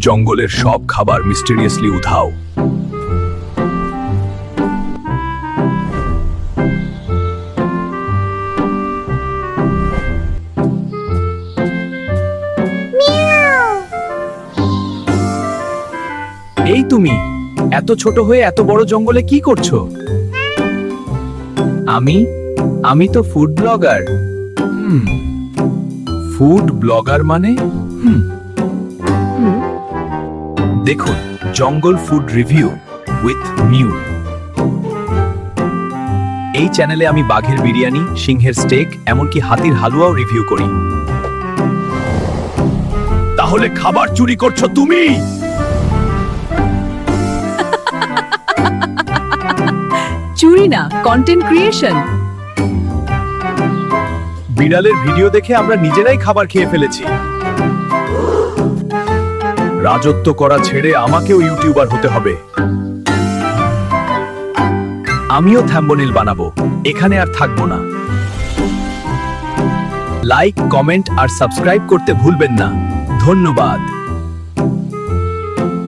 জঙ্গলের সব খাবার মিস্টেরিয়াসলি উধাও। এই তুমি এত ছোট হয়ে এত বড় জঙ্গলে কি করছো? আমি তো ফুড ব্লগার। ফুড ব্লগার মানে? দেখুন, জঙ্গল ফুড রিভিউ উইথ মিউ। এই চ্যানেলে আমি বাঘের বিরিয়ানি, সিংহের স্টেক, এমনকি হাতির হালুয়াও রিভিউ করি। তাহলে খাবার চুরি করছো তুমি? চুরি না, কন্টেন্ট ক্রিয়েশন। বিড়ালের ভিডিও দেখে আমরা নিজেরাই খাবার খেয়ে ফেলেছি। রাজত্ব করা ছেড়ে আমাকেও ইউটিউবার হতে হবে। আমিও থাম্বনেল বানাবো, এখানে আর থাকবো না। লাইক, কমেন্ট আর সাবস্ক্রাইব করতে ভুলবেন না। ধন্যবাদ।